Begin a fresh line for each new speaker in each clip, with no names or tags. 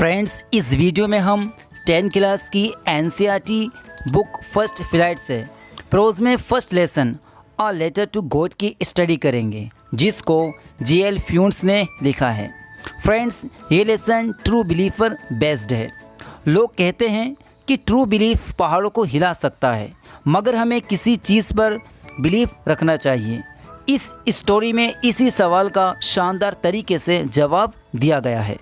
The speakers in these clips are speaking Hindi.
फ्रेंड्स, इस वीडियो में हम 10th क्लास की एनसीईआरटी बुक फर्स्ट फ्लाइट से प्रोज में first lesson a letter to God की स्टडी करेंगे, जिसको जीएल फ्यूंस ने लिखा है। फ्रेंड्स, ये लेसन ट्रू बिलीफर बेस्ड है। लोग कहते हैं कि ट्रू बिलीफ पहाड़ों को हिला सकता है, मगर हमें किसी चीज़ पर बिलीफ रखना चाहिए। इस स्टोरी में इसी सवाल का शानदार तरीके से जवाब दिया गया है।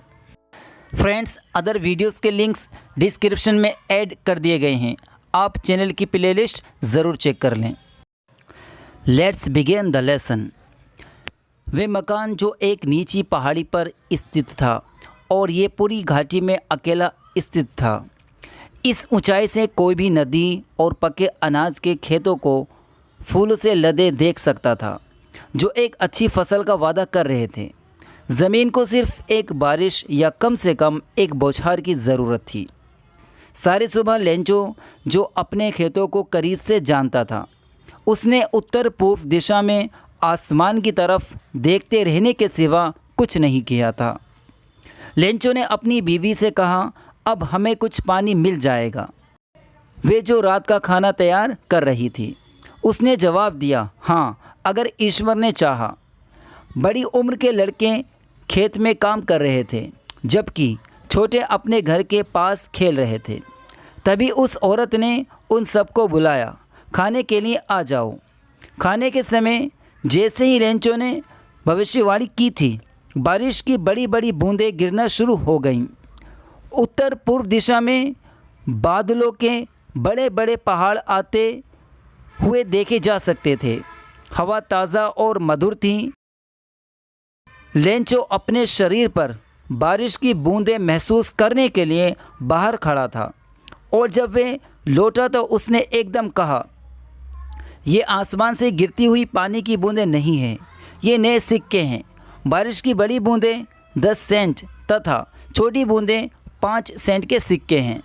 फ्रेंड्स, अदर वीडियोस के लिंक्स डिस्क्रिप्शन में ऐड कर दिए गए हैं, आप चैनल की प्लेलिस्ट ज़रूर चेक कर लें। Let's begin the lesson. वे मकान जो एक नीची पहाड़ी पर स्थित था और ये पूरी घाटी में अकेला स्थित था। इस ऊंचाई से कोई भी नदी और पके अनाज के खेतों को फूल से लदे देख सकता था, जो एक अच्छी फसल का वादा कर रहे थे। ज़मीन को सिर्फ एक बारिश या कम से कम एक बौछार की ज़रूरत थी। सारी सुबह लेंचो, जो अपने खेतों को करीब से जानता था, उसने उत्तर पूर्व दिशा में आसमान की तरफ देखते रहने के सिवा कुछ नहीं किया था। लेंचो ने अपनी बीवी से कहा, अब हमें कुछ पानी मिल जाएगा। वे जो रात का खाना तैयार कर रही थी, उसने जवाब दिया, हाँ, अगर ईश्वर ने चाहा। बड़ी उम्र के लड़के खेत में काम कर रहे थे, जबकि छोटे अपने घर के पास खेल रहे थे। तभी उस औरत ने उन सबको बुलाया, खाने के लिए आ जाओ। खाने के समय जैसे ही लेंचो ने भविष्यवाणी की थी, बारिश की बड़ी बड़ी बूंदें गिरना शुरू हो गईं। उत्तर पूर्व दिशा में बादलों के बड़े बड़े पहाड़ आते हुए देखे जा सकते थे। हवा ताज़ा और मधुर थी। लेंचो अपने शरीर पर बारिश की बूंदें महसूस करने के लिए बाहर खड़ा था, और जब वे लौटा तो उसने एकदम कहा, ये आसमान से गिरती हुई पानी की बूंदें नहीं हैं, ये नए सिक्के हैं। बारिश की बड़ी बूंदें 10 सेंट तथा छोटी बूंदें 5 सेंट के सिक्के हैं।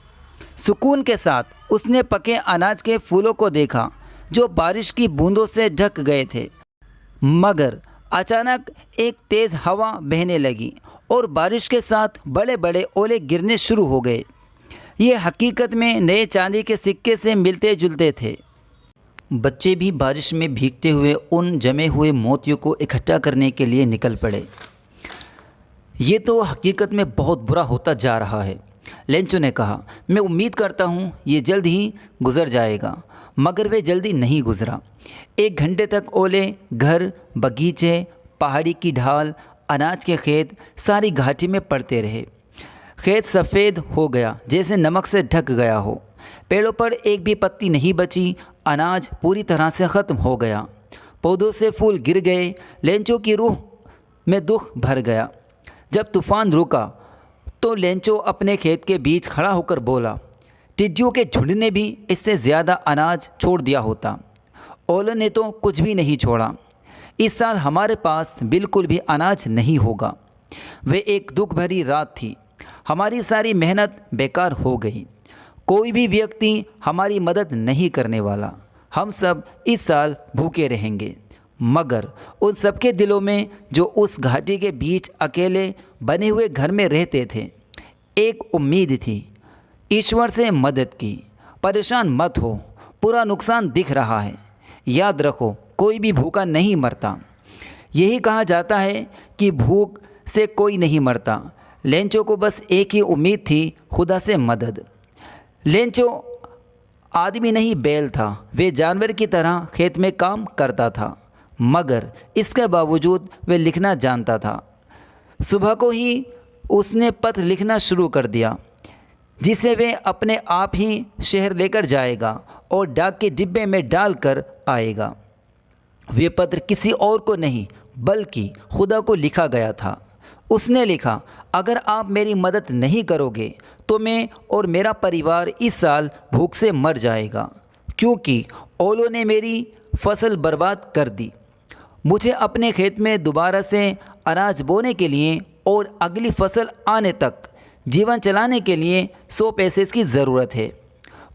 सुकून के साथ उसने पके अनाज के फूलों को देखा, जो बारिश की बूंदों से ढक गए थे। मगर अचानक एक तेज़ हवा बहने लगी और बारिश के साथ बड़े बड़े ओले गिरने शुरू हो गए। ये हकीकत में नए चांदी के सिक्के से मिलते जुलते थे। बच्चे भी बारिश में भीगते हुए उन जमे हुए मोतियों को इकट्ठा करने के लिए निकल पड़े। ये तो हकीकत में बहुत बुरा होता जा रहा है, लेंचो ने कहा। मैं उम्मीद करता हूँ ये जल्द ही गुजर जाएगा। मगर वे जल्दी नहीं गुजरा। 1 घंटे तक ओले घर, बगीचे, पहाड़ी की ढाल, अनाज के खेत सारी घाटी में पड़ते रहे। खेत सफ़ेद हो गया जैसे नमक से ढक गया हो। पेड़ों पर एक भी पत्ती नहीं बची। अनाज पूरी तरह से ख़त्म हो गया। पौधों से फूल गिर गए। लेंचो की रूह में दुख भर गया। जब तूफ़ान रुका तो लेंचो अपने खेत के बीच खड़ा होकर बोला, टिड्डियों के झुंड ने भी इससे ज़्यादा अनाज छोड़ दिया होता। ओलों ने तो कुछ भी नहीं छोड़ा। इस साल हमारे पास बिल्कुल भी अनाज नहीं होगा। वे एक दुख भरी रात थी। हमारी सारी मेहनत बेकार हो गई। कोई भी व्यक्ति हमारी मदद नहीं करने वाला। हम सब इस साल भूखे रहेंगे। मगर उन सबके दिलों में, जो उस घाटी के बीच अकेले बने हुए घर में रहते थे, एक उम्मीद थी। ईश्वर से मदद की। परेशान मत हो, पूरा नुकसान दिख रहा है। याद रखो, कोई भी भूखा नहीं मरता। यही कहा जाता है कि भूख से कोई नहीं मरता। लेंचो को बस एक ही उम्मीद थी, खुदा से मदद। लेंचो आदमी नहीं बैल था। वे जानवर की तरह खेत में काम करता था, मगर इसके बावजूद वे लिखना जानता था। सुबह को ही उसने पत्र लिखना शुरू कर दिया, जिसे वे अपने आप ही शहर लेकर जाएगा और डाक के डिब्बे में डाल कर आएगा। वे पत्र किसी और को नहीं बल्कि खुदा को लिखा गया था। उसने लिखा, अगर आप मेरी मदद नहीं करोगे तो मैं और मेरा परिवार इस साल भूख से मर जाएगा, क्योंकि ओलों ने मेरी फसल बर्बाद कर दी। मुझे अपने खेत में दोबारा से अनाज बोने के लिए और अगली फसल आने तक जीवन चलाने के लिए 100 पैसे की ज़रूरत है।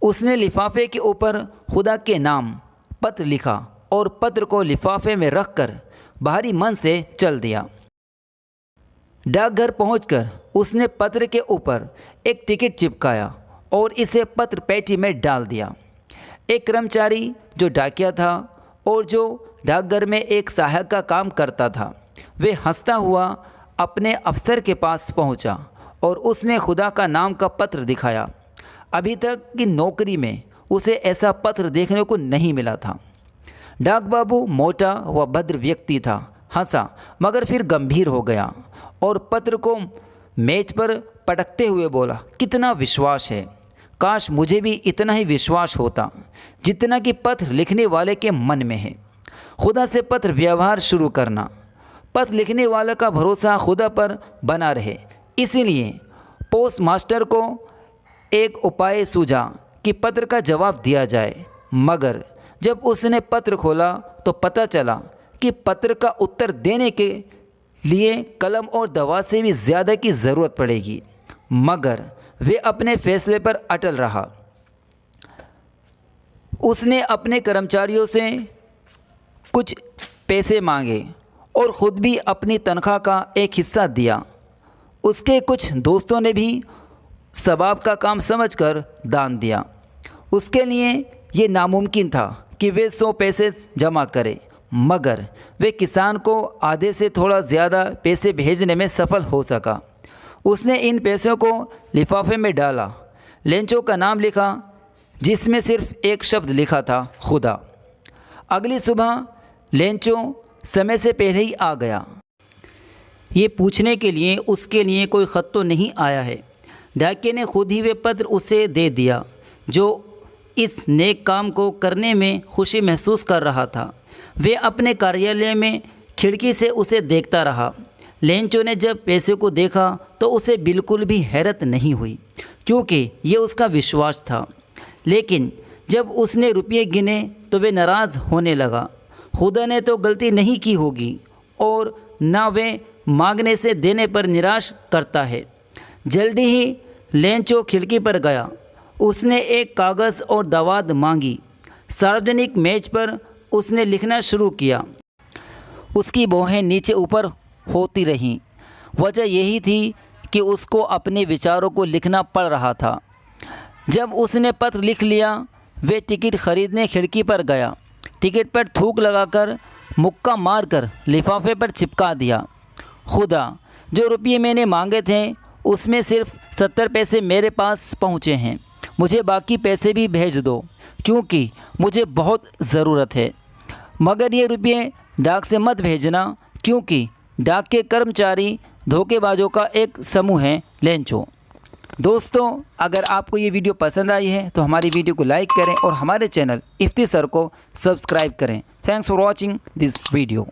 उसने लिफाफे के ऊपर खुदा के नाम पत्र लिखा और पत्र को लिफाफे में रखकर बाहरी मन से चल दिया। डाकघर पहुंचकर उसने पत्र के ऊपर एक टिकट चिपकाया और इसे पत्र पेटी में डाल दिया। एक कर्मचारी जो डाकिया था और जो डाकघर में एक सहायक का काम करता था, वे हंसता हुआ अपने अफसर के पास पहुंचा और उसने खुदा का नाम का पत्र दिखाया। अभी तक की नौकरी में उसे ऐसा पत्र देखने को नहीं मिला था। डाक बाबू मोटा व भद्र व्यक्ति था, हंसा मगर फिर गंभीर हो गया और पत्र को मेज पर पटकते हुए बोला, कितना विश्वास है, काश मुझे भी इतना ही विश्वास होता जितना कि पत्र लिखने वाले के मन में है। खुदा से पत्र व्यवहार शुरू करना। पत्र लिखने वाले का भरोसा खुदा पर बना रहे, इसीलिए पोस्ट मास्टर को एक उपाय सूझा कि पत्र का जवाब दिया जाए। मगर जब उसने पत्र खोला तो पता चला कि पत्र का उत्तर देने के लिए कलम और दवा से भी ज़्यादा की ज़रूरत पड़ेगी। मगर वे अपने फैसले पर अटल रहा। उसने अपने कर्मचारियों से कुछ पैसे मांगे और ख़ुद भी अपनी तनख्वाह का एक हिस्सा दिया। उसके कुछ दोस्तों ने भी सबाब का काम समझकर दान दिया। उसके लिए ये नामुमकिन था कि वे 100 पैसे जमा करे, मगर वे किसान को आधे से थोड़ा ज़्यादा पैसे भेजने में सफल हो सका। उसने इन पैसों को लिफाफे में डाला, लेंचो का नाम लिखा जिसमें सिर्फ एक शब्द लिखा था, खुदा। अगली सुबह लेंचो समय से पहले ही आ गया, ये पूछने के लिए उसके लिए कोई ख़त तो नहीं आया है। डाकिया ने खुद ही वे पत्र उसे दे दिया जो इस नेक काम को करने में खुशी महसूस कर रहा था। वे अपने कार्यालय में खिड़की से उसे देखता रहा। लेंचो ने जब पैसे को देखा तो उसे बिल्कुल भी हैरत नहीं हुई, क्योंकि ये उसका विश्वास था। लेकिन जब उसने रुपये गिने तो वे नाराज़ होने लगा। खुदा ने तो गलती नहीं की होगी और ना वे मांगने से देने पर निराश करता है। जल्दी ही लेंचो खिड़की पर गया। उसने एक कागज़ और दावाद मांगी। सार्वजनिक मेज पर उसने लिखना शुरू किया। उसकी भौहें नीचे ऊपर होती रहीं। वजह यही थी कि उसको अपने विचारों को लिखना पड़ रहा था। जब उसने पत्र लिख लिया, वे टिकट खरीदने खिड़की पर गया। टिकट पर थूक लगाकर मुक्का मारकर लिफाफे पर चिपका दिया। खुदा, जो रुपये मैंने मांगे थे उसमें सिर्फ 70 पैसे मेरे पास पहुँचे हैं। मुझे बाकी पैसे भी भेज दो, क्योंकि मुझे बहुत ज़रूरत है। मगर ये रुपये डाक से मत भेजना, क्योंकि डाक के कर्मचारी धोखेबाजों का एक समूह है, लेंचो। दोस्तों, अगर आपको ये वीडियो पसंद आई है तो हमारी वीडियो को लाइक करें और हमारे चैनल इफ्ती सर को सब्सक्राइब करें। Thanks for watching this video.